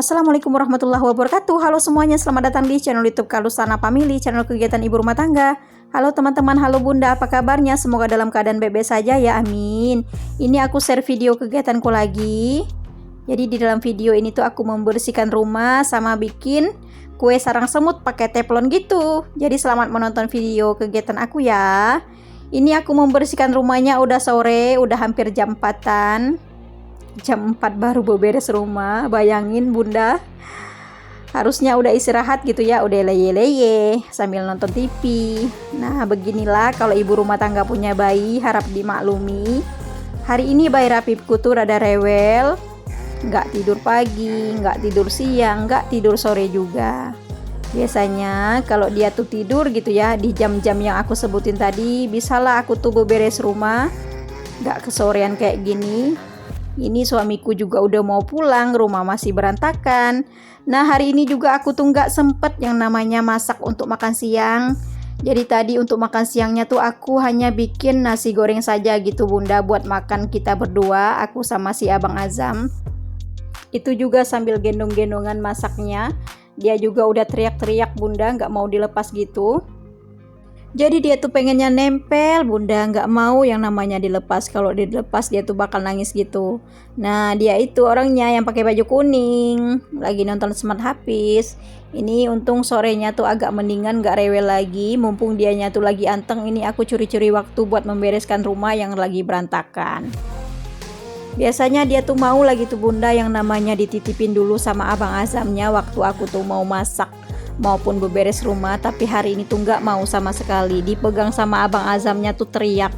Assalamualaikum warahmatullahi wabarakatuh. Halo semuanya, selamat datang di channel YouTube Kalusana Family, channel kegiatan ibu rumah tangga. Halo teman-teman, halo bunda, apa kabarnya? Semoga dalam keadaan baik-baik saja ya, amin. Ini aku share video kegiatanku lagi. Jadi di dalam video ini tuh aku membersihkan rumah sama bikin kue sarang semut pakai teflon gitu. Jadi selamat menonton video kegiatan aku ya. Ini aku membersihkan rumahnya udah sore, udah hampir jam 4-an. Jam 4 baru beberes rumah. Bayangin bunda, harusnya udah istirahat gitu ya, udah leye-leye sambil nonton TV. Nah beginilah kalau ibu rumah tangga punya bayi, harap dimaklumi. Hari ini bayi Rapipku tuh rada rewel, nggak tidur pagi, nggak tidur siang, nggak tidur sore juga. Biasanya kalau dia tuh tidur gitu ya di jam-jam yang aku sebutin tadi, bisalah aku tuh beberes rumah, nggak kesorean kayak gini. Ini suamiku juga udah mau pulang, rumah masih berantakan. Nah hari ini juga aku tuh nggak sempet yang namanya masak untuk makan siang. Jadi tadi untuk makan siangnya tuh aku hanya bikin nasi goreng saja gitu bunda, buat makan kita berdua, aku sama si abang Azam. Itu juga sambil gendong-gendongan masaknya. Dia juga udah teriak-teriak bunda, nggak mau dilepas gitu. Jadi dia tuh pengennya nempel bunda, nggak mau yang namanya dilepas. Kalau dilepas dia tuh bakal nangis gitu. Nah dia itu orangnya yang pakai baju kuning, lagi nonton Smart Hafiz. Ini untung sorenya tuh agak mendingan, nggak rewel lagi. Mumpung dianya tuh lagi anteng, ini aku curi-curi waktu buat membereskan rumah yang lagi berantakan. Biasanya dia tuh mau lagi tuh bunda yang namanya dititipin dulu sama abang Azamnya waktu aku tuh mau masak maupun beberes rumah, tapi hari ini tuh nggak mau sama sekali. Dipegang sama abang Azamnya tuh teriak.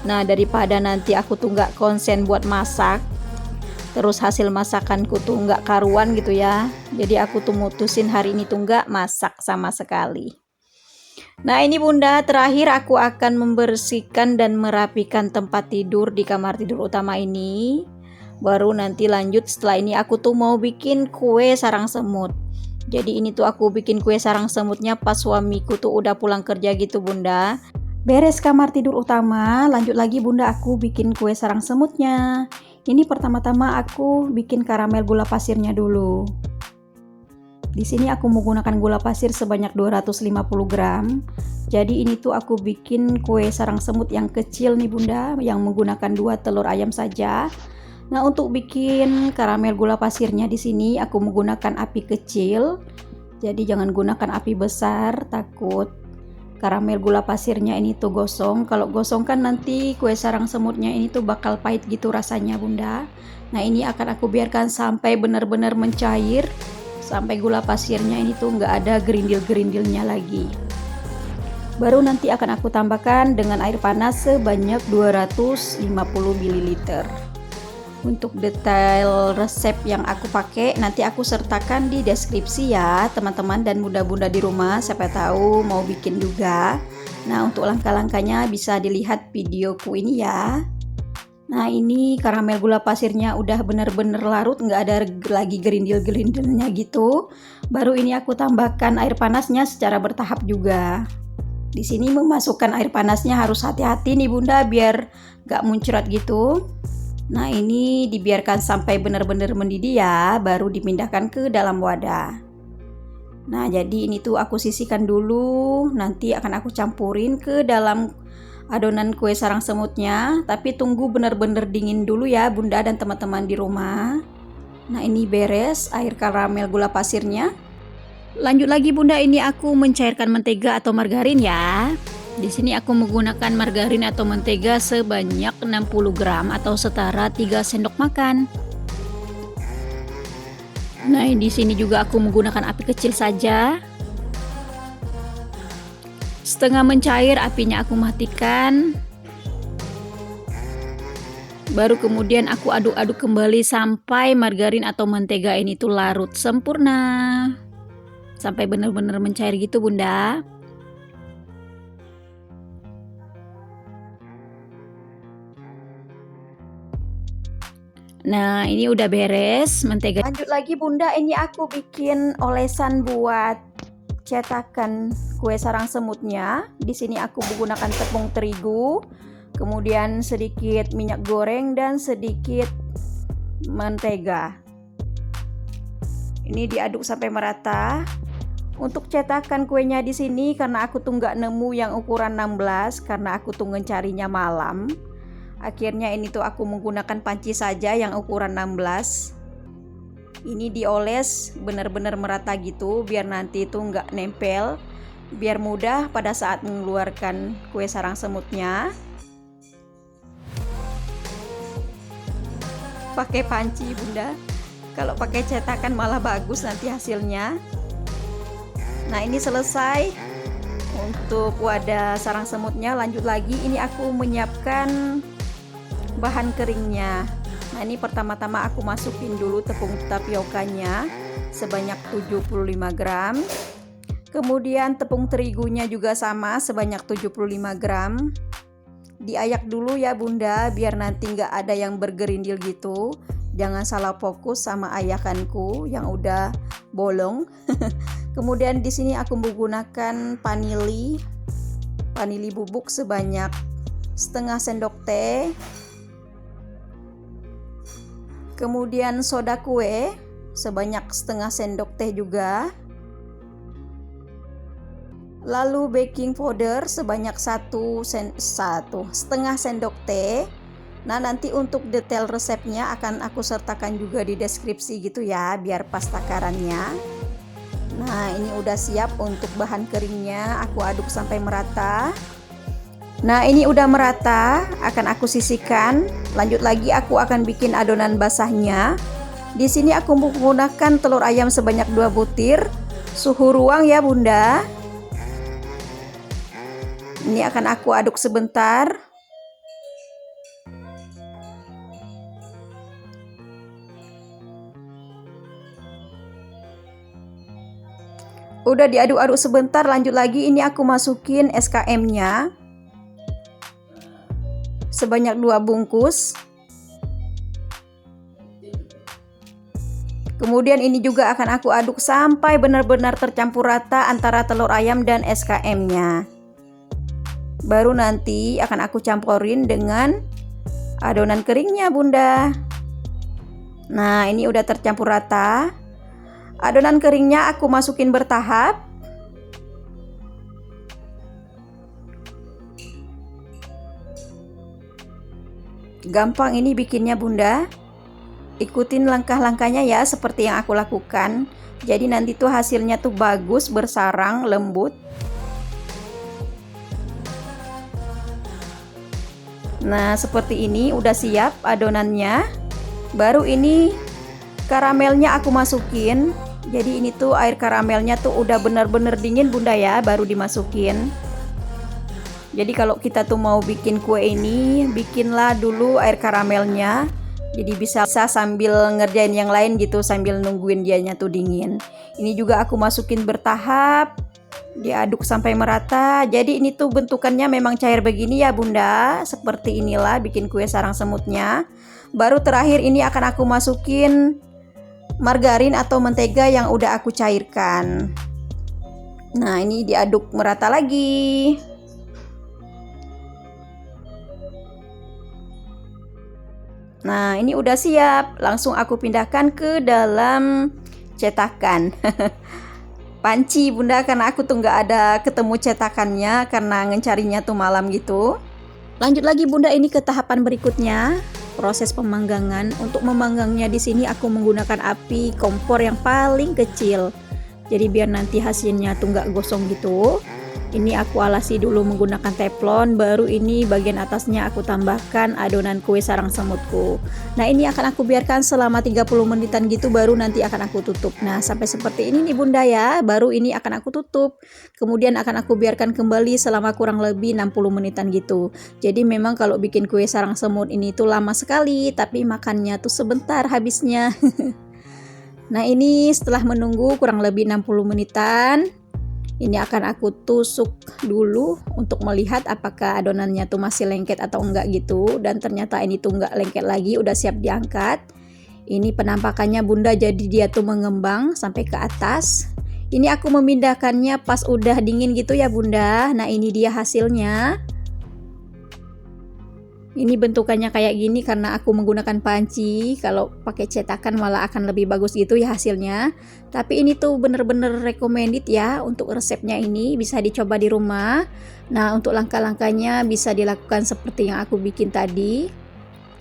Nah daripada nanti aku tuh nggak konsen buat masak, terus hasil masakanku tuh nggak karuan gitu ya, jadi aku tuh mutusin hari ini tuh nggak masak sama sekali. Nah ini bunda, terakhir aku akan membersihkan dan merapikan tempat tidur di kamar tidur utama ini. Baru nanti lanjut, setelah ini aku tuh mau bikin kue sarang semut. Jadi ini tuh aku bikin kue sarang semutnya pas suamiku tuh udah pulang kerja gitu bunda. Beres kamar tidur utama, lanjut lagi bunda aku bikin kue sarang semutnya. Ini pertama-tama aku bikin karamel gula pasirnya dulu. Di sini aku menggunakan gula pasir sebanyak 250 gram. Jadi ini tuh aku bikin kue sarang semut yang kecil nih bunda, yang menggunakan 2 telur ayam saja. Nah untuk bikin karamel gula pasirnya di sini aku menggunakan api kecil. Jadi jangan gunakan api besar, takut karamel gula pasirnya ini tuh gosong. Kalau gosong kan nanti kue sarang semutnya ini tuh bakal pahit gitu rasanya bunda. Nah ini akan aku biarkan sampai benar-benar mencair, sampai gula pasirnya ini tuh nggak ada gerindil-gerindilnya lagi. Baru nanti akan aku tambahkan dengan air panas sebanyak 250 ml. Untuk detail resep yang aku pakai nanti aku sertakan di deskripsi ya teman-teman dan bunda-bunda di rumah, siapa tahu mau bikin juga. Nah untuk langkah-langkahnya bisa dilihat videoku ini ya. Nah ini karamel gula pasirnya udah bener-bener larut, nggak ada lagi gerindil-gerindilnya gitu. Baru ini aku tambahkan air panasnya secara bertahap juga. Di sini memasukkan air panasnya harus hati-hati nih bunda biar nggak muncrat gitu. Nah ini dibiarkan sampai benar-benar mendidih ya, baru dipindahkan ke dalam wadah. Nah jadi ini tuh aku sisihkan dulu, nanti akan aku campurin ke dalam adonan kue sarang semutnya. Tapi tunggu benar-benar dingin dulu ya bunda dan teman-teman di rumah. Nah ini beres air karamel gula pasirnya. Lanjut lagi bunda, ini aku mencairkan mentega atau margarin ya. Di sini aku menggunakan margarin atau mentega sebanyak 60 gram atau setara 3 sendok makan. Nah, di sini juga aku menggunakan api kecil saja. Setengah mencair apinya aku matikan. Baru kemudian aku aduk-aduk kembali sampai margarin atau mentega ini tuh larut sempurna. Sampai benar-benar mencair gitu bunda. Nah ini udah beres mentega. Lanjut lagi bunda, ini aku bikin olesan buat cetakan kue sarang semutnya. Di sini aku menggunakan tepung terigu, kemudian sedikit minyak goreng dan sedikit mentega. Ini diaduk sampai merata. Untuk cetakan kuenya di sini karena aku tuh nggak nemu yang ukuran 16 karena aku tuh mencarinya malam. Akhirnya ini tuh aku menggunakan panci saja yang ukuran 16. Ini dioles benar-benar merata gitu biar nanti itu nggak nempel, biar mudah pada saat mengeluarkan kue sarang semutnya. Pakai panci bunda, kalau pakai cetakan malah bagus nanti hasilnya. Nah ini selesai untuk wadah sarang semutnya. Lanjut lagi, ini aku menyiapkan bahan keringnya. Nah ini pertama-tama aku masukin dulu tepung tapiokanya sebanyak 75 gram. Kemudian tepung terigunya juga sama sebanyak 75 gram. Diayak dulu ya bunda biar nanti nggak ada yang bergerindil gitu. Jangan salah fokus sama ayakanku yang udah bolong. Kemudian di sini aku menggunakan vanili bubuk sebanyak setengah sendok teh. Kemudian soda kue sebanyak setengah sendok teh juga. Lalu baking powder sebanyak setengah sendok teh. Nah nanti untuk detail resepnya akan aku sertakan juga di deskripsi gitu ya biar pas takarannya. Nah ini udah siap untuk bahan keringnya, aku aduk sampai merata. Nah ini udah merata, akan aku sisihkan. Lanjut lagi aku akan bikin adonan basahnya. Di sini aku menggunakan telur ayam sebanyak 2 butir, suhu ruang ya bunda. Ini akan aku aduk sebentar. Udah diaduk-aduk sebentar, lanjut lagi ini aku masukin SKM-nya sebanyak 2 bungkus. Kemudian ini juga akan aku aduk sampai benar-benar tercampur rata antara telur ayam dan SKM-nya. Baru nanti akan aku campurin dengan adonan keringnya bunda. Nah ini udah tercampur rata. Adonan keringnya aku masukin bertahap. Gampang ini bikinnya bunda. Ikutin langkah-langkahnya ya seperti yang aku lakukan. Jadi nanti tuh hasilnya tuh bagus, bersarang, lembut. Nah seperti ini udah siap adonannya. Baru ini karamelnya aku masukin. Jadi ini tuh air karamelnya tuh udah bener-bener dingin bunda ya, baru dimasukin. Jadi kalau kita tuh mau bikin kue ini, bikinlah dulu air karamelnya. Jadi bisa sambil ngerjain yang lain gitu, sambil nungguin dianya tuh dingin. Ini juga aku masukin bertahap, diaduk sampai merata. Jadi ini tuh bentukannya memang cair begini ya bunda. Seperti inilah bikin kue sarang semutnya. Baru terakhir ini akan aku masukin margarin atau mentega yang udah aku cairkan. Nah ini diaduk merata lagi. Nah ini udah siap, langsung aku pindahkan ke dalam cetakan. Panci bunda, karena aku tuh nggak ada ketemu cetakannya karena ngencarinya tuh malam gitu. Lanjut lagi bunda, ini ke tahapan berikutnya. Proses pemanggangan. Untuk memanggangnya di sini aku menggunakan api kompor yang paling kecil. Jadi biar nanti hasilnya tuh nggak gosong gitu. Ini aku alasi dulu menggunakan teflon. Baru ini bagian atasnya aku tambahkan adonan kue sarang semutku. Nah ini akan aku biarkan selama 30 menitan gitu. Baru nanti akan aku tutup. Nah sampai seperti ini nih bunda ya. Baru ini akan aku tutup. Kemudian akan aku biarkan kembali selama kurang lebih 60 menitan gitu. Jadi memang kalau bikin kue sarang semut ini tuh lama sekali. Tapi makannya tuh sebentar habisnya. Nah ini setelah menunggu kurang lebih 60 menitan. Ini akan aku tusuk dulu untuk melihat apakah adonannya tuh masih lengket atau enggak gitu. Dan ternyata ini tuh enggak lengket lagi, udah siap diangkat. Ini penampakannya bunda, jadi dia tuh mengembang sampai ke atas. Ini aku memindahkannya pas udah dingin gitu ya bunda. Nah ini dia hasilnya. Ini bentukannya kayak gini karena aku menggunakan panci. Kalau pakai cetakan malah akan lebih bagus gitu ya hasilnya. Tapi ini tuh bener-bener recommended ya untuk resepnya ini. Bisa dicoba di rumah. Nah, untuk langkah-langkahnya bisa dilakukan seperti yang aku bikin tadi.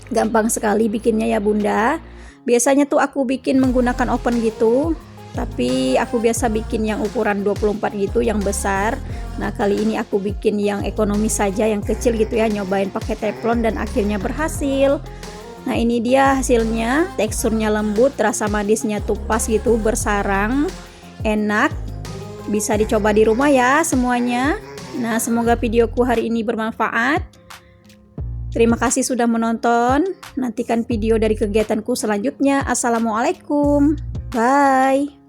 Gampang sekali bikinnya ya bunda. Biasanya tuh aku bikin menggunakan oven gitu. Tapi aku biasa bikin yang ukuran 24 gitu, yang besar. Nah, kali ini aku bikin yang ekonomis saja, yang kecil gitu ya, nyobain pakai teflon dan akhirnya berhasil. Nah, ini dia hasilnya, teksturnya lembut, rasa manisnya tuh pas gitu, bersarang, enak. Bisa dicoba di rumah ya semuanya. Nah, semoga videoku hari ini bermanfaat. Terima kasih sudah menonton. Nantikan video dari kegiatanku selanjutnya. Assalamualaikum. Bye.